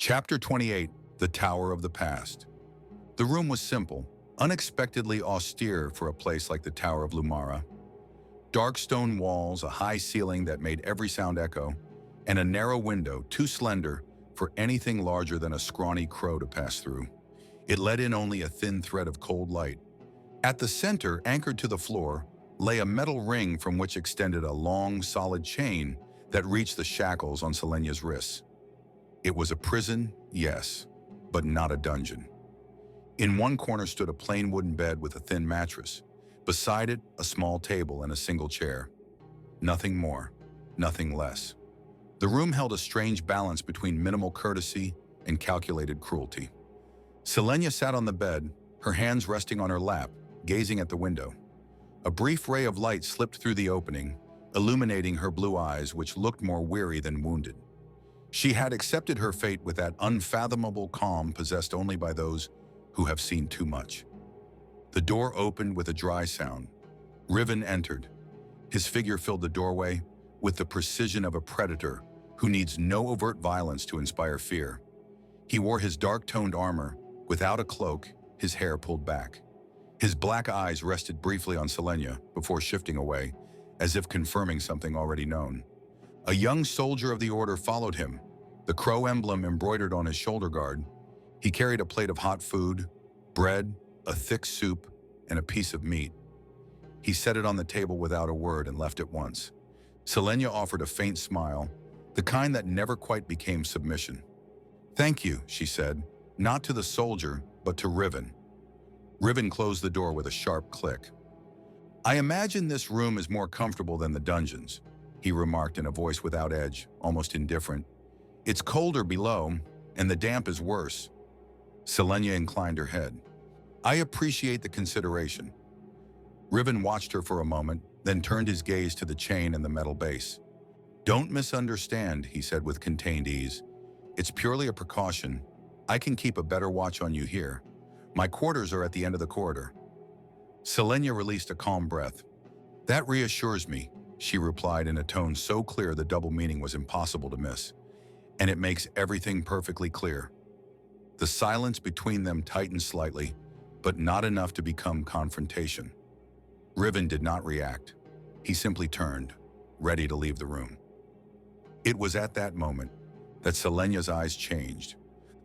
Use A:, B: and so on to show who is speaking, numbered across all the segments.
A: Chapter 28, The Tower of the Past. The room was simple, unexpectedly austere for a place like the Tower of Lumara. Dark stone walls, a high ceiling that made every sound echo, and a narrow window too slender for anything larger than a scrawny crow to pass through. It let in only a thin thread of cold light. At the center, anchored to the floor, lay a metal ring from which extended a long, solid chain that reached the shackles on Selenia's wrists. It was a prison, yes, but not a dungeon. In one corner stood a plain wooden bed with a thin mattress. Beside it, a small table and a single chair. Nothing more, nothing less. The room held a strange balance between minimal courtesy and calculated cruelty. Selenia sat on the bed, her hands resting on her lap, gazing at the window. A brief ray of light slipped through the opening, illuminating her blue eyes, which looked more weary than wounded. She had accepted her fate with that unfathomable calm possessed only by those who have seen too much. The door opened with a dry sound. Riven entered. His figure filled the doorway with the precision of a predator who needs no overt violence to inspire fear. He wore his dark-toned armor, without a cloak, his hair pulled back. His black eyes rested briefly on Selenia before shifting away, as if confirming something already known. A young soldier of the order followed him, the crow emblem embroidered on his shoulder guard. He carried a plate of hot food, bread, a thick soup, and a piece of meat. He set it on the table without a word and left at once. Selenia offered a faint smile, the kind that never quite became submission. "Thank you," she said, not to the soldier, but to Riven. Riven closed the door with a sharp click. "I imagine this room is more comfortable than the dungeons," he remarked in a voice without edge, almost indifferent. "It's colder below, and the damp is worse." Selenia inclined her head. "I appreciate the consideration." Riven watched her for a moment, then turned his gaze to the chain and the metal base. "Don't misunderstand," he said with contained ease. "It's purely a precaution. I can keep a better watch on you here. My quarters are at the end of the corridor." Selenia released a calm breath. "That reassures me," she replied in a tone so clear the double meaning was impossible to miss. "And it makes everything perfectly clear." The silence between them tightened slightly, but not enough to become confrontation. Riven did not react. He simply turned, ready to leave the room. It was at that moment that Selenia's eyes changed.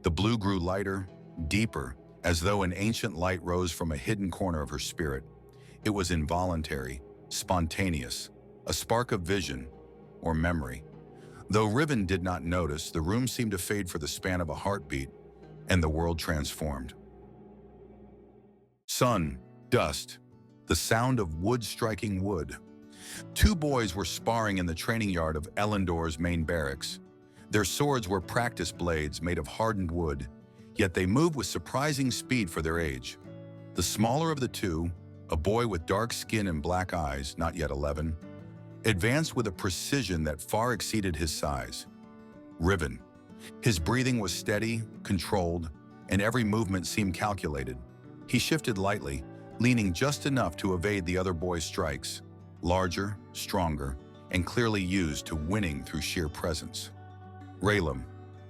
A: The blue grew lighter, deeper, as though an ancient light rose from a hidden corner of her spirit. It was involuntary, spontaneous, a spark of vision or memory. Though Riven did not notice, the room seemed to fade for the span of a heartbeat, and the world transformed. Sun, dust, the sound of wood striking wood. Two boys were sparring in the training yard of Elendor's main barracks. Their swords were practice blades made of hardened wood, yet they moved with surprising speed for their age. The smaller of the two, a boy with dark skin and black eyes, not yet 11, advanced with a precision that far exceeded his size. Riven. His breathing was steady, controlled, and every movement seemed calculated. He shifted lightly, leaning just enough to evade the other boy's strikes, larger, stronger, and clearly used to winning through sheer presence. Raylam.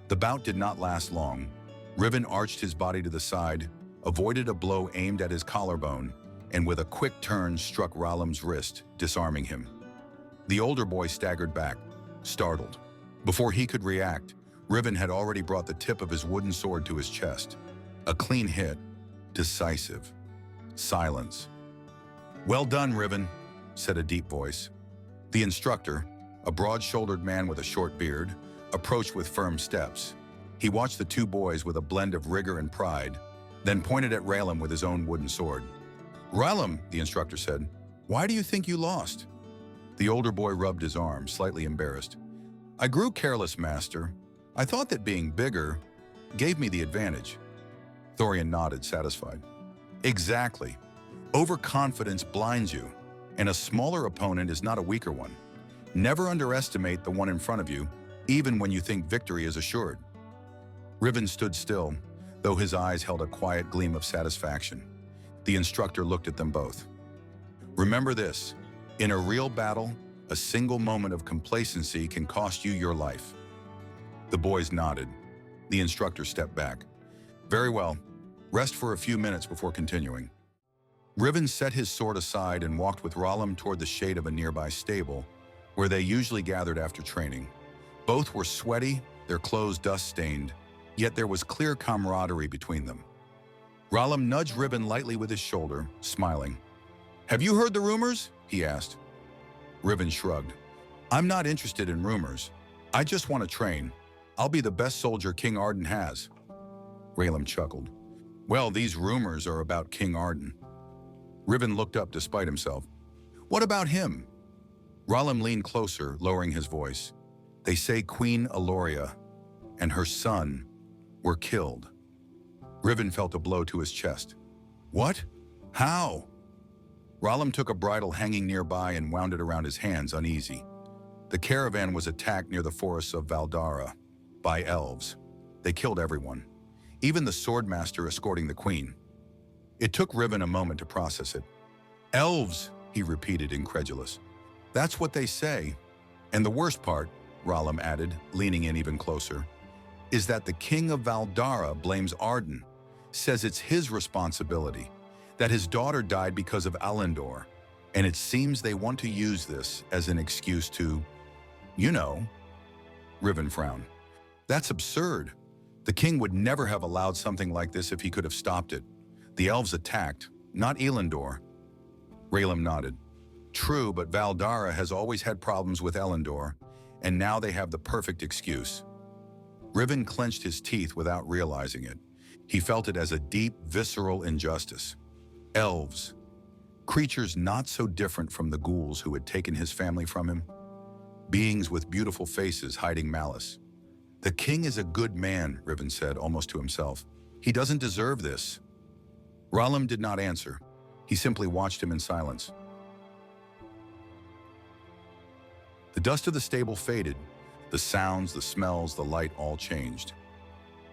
A: The bout did not last long. Riven arched his body to the side, avoided a blow aimed at his collarbone, and with a quick turn struck Raylam's wrist, disarming him. The older boy staggered back, startled. Before he could react, Riven had already brought the tip of his wooden sword to his chest. A clean hit, decisive. Silence. "Well done, Riven," said a deep voice. The instructor, a broad-shouldered man with a short beard, approached with firm steps. He watched the two boys with a blend of rigor and pride, then pointed at Raylam with his own wooden sword. "Raylam," the instructor said, "why do you think you lost?" The older boy rubbed his arm, slightly embarrassed. "I grew careless, master. I thought that being bigger gave me the advantage." Thorian nodded, satisfied. "Exactly. Overconfidence blinds you, and a smaller opponent is not a weaker one. Never underestimate the one in front of you, even when you think victory is assured." Riven stood still, though his eyes held a quiet gleam of satisfaction. The instructor looked at them both. "Remember this, in a real battle, a single moment of complacency can cost you your life." The boys nodded. The instructor stepped back. Very well. Rest for a few minutes before continuing. Riven set his sword aside and walked with Rollum toward the shade of a nearby stable, where they usually gathered after training. Both were sweaty, their clothes dust-stained, yet there was clear camaraderie between them. Rollum nudged Riven lightly with his shoulder, smiling. "Have you heard the rumors?" he asked. Riven shrugged. "I'm not interested in rumors. I just want to train. I'll be the best soldier King Arden has." Rollum chuckled. "Well, these rumors are about King Arden." Riven looked up despite himself. "What about him?" Rollum leaned closer, lowering his voice. "They say Queen Aloria and her son were killed." Riven felt a blow to his chest. "What? How?" Rollum took a bridle hanging nearby and wound it around his hands, uneasy. The caravan was attacked near the forests of Valdara by elves. They killed everyone, even the swordmaster escorting the queen. It took Riven a moment to process it. "Elves," he repeated, incredulous. "That's what they say. And the worst part," Rollum added, leaning in even closer, "is that the king of Valdara blames Arden, says it's his responsibility, that his daughter died because of Alendor, and it seems they want to use this as an excuse to, you know." Riven frowned. "That's absurd. The king would never have allowed something like this if he could have stopped it. The elves attacked, not Elendor." Rollum nodded. "True, but Valdara has always had problems with Elendor, and now they have the perfect excuse." Riven clenched his teeth without realizing it. He felt it as a deep, visceral injustice. Elves. Creatures not so different from the ghouls who had taken his family from him. Beings with beautiful faces hiding malice. "The king is a good man," Riven said, almost to himself. "He doesn't deserve this." Rollum did not answer. He simply watched him in silence. The dust of the stable faded. The sounds, the smells, the light all changed.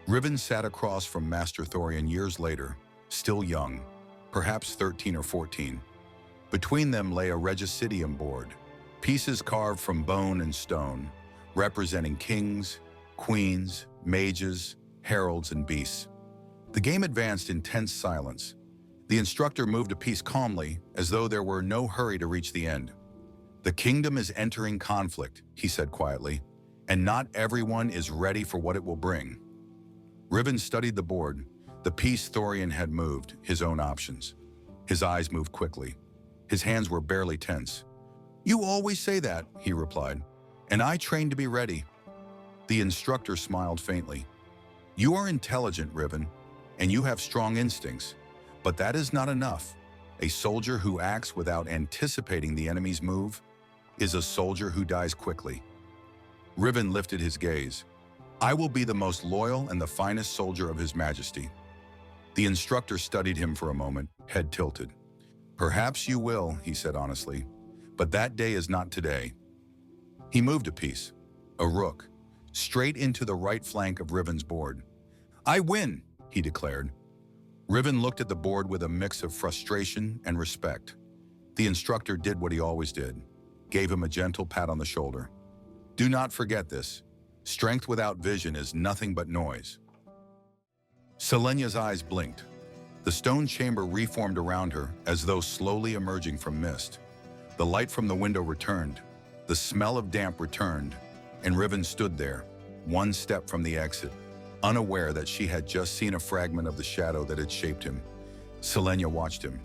A: Riven sat across from Master Thorian years later, still young, perhaps 13 or 14. Between them lay a Regicidium board, pieces carved from bone and stone, representing kings, queens, mages, heralds, and beasts. The game advanced in tense silence. The instructor moved a piece calmly, as though there were no hurry to reach the end. "The kingdom is entering conflict," he said quietly, "and not everyone is ready for what it will bring." Riven studied the board, the piece Thorian had moved, his own options. His eyes moved quickly. His hands were barely tense. "You always say that," he replied, "and I trained to be ready." The instructor smiled faintly. "You are intelligent, Riven, and you have strong instincts, but that is not enough. A soldier who acts without anticipating the enemy's move is a soldier who dies quickly." Riven lifted his gaze. "I will be the most loyal and the finest soldier of His Majesty." The instructor studied him for a moment, head tilted. "Perhaps you will," he said honestly, "but that day is not today." He moved a piece, a rook, straight into the right flank of Riven's board. "I win," he declared. Riven looked at the board with a mix of frustration and respect. The instructor did what he always did, gave him a gentle pat on the shoulder. "Do not forget this. Strength without vision is nothing but noise." Selenia's eyes blinked. The stone chamber reformed around her as though slowly emerging from mist. The light from the window returned. The smell of damp returned, and Riven stood there, one step from the exit, unaware that she had just seen a fragment of the shadow that had shaped him. Selenia watched him.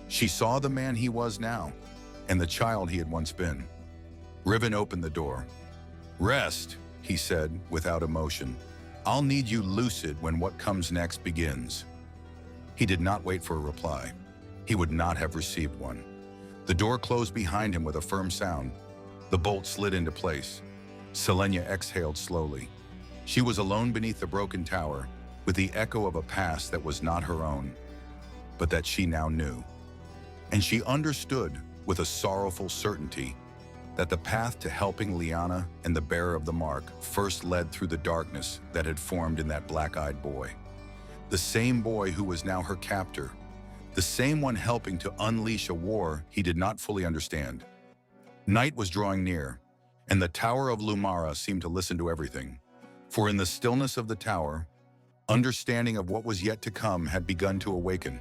A: She saw the man he was now, and the child he had once been. Riven opened the door. "Rest," he said, without emotion. "I'll need you lucid when what comes next begins." He did not wait for a reply. He would not have received one. The door closed behind him with a firm sound. The bolt slid into place. Selenia exhaled slowly. She was alone beneath the broken tower, with the echo of a past that was not her own, but that she now knew. And she understood, with a sorrowful certainty, that the path to helping Liana and the bearer of the mark first led through the darkness that had formed in that black-eyed boy. The same boy who was now her captor, the same one helping to unleash a war he did not fully understand. Night was drawing near, and the Tower of Lumara seemed to listen to everything. For in the stillness of the tower, understanding of what was yet to come had begun to awaken.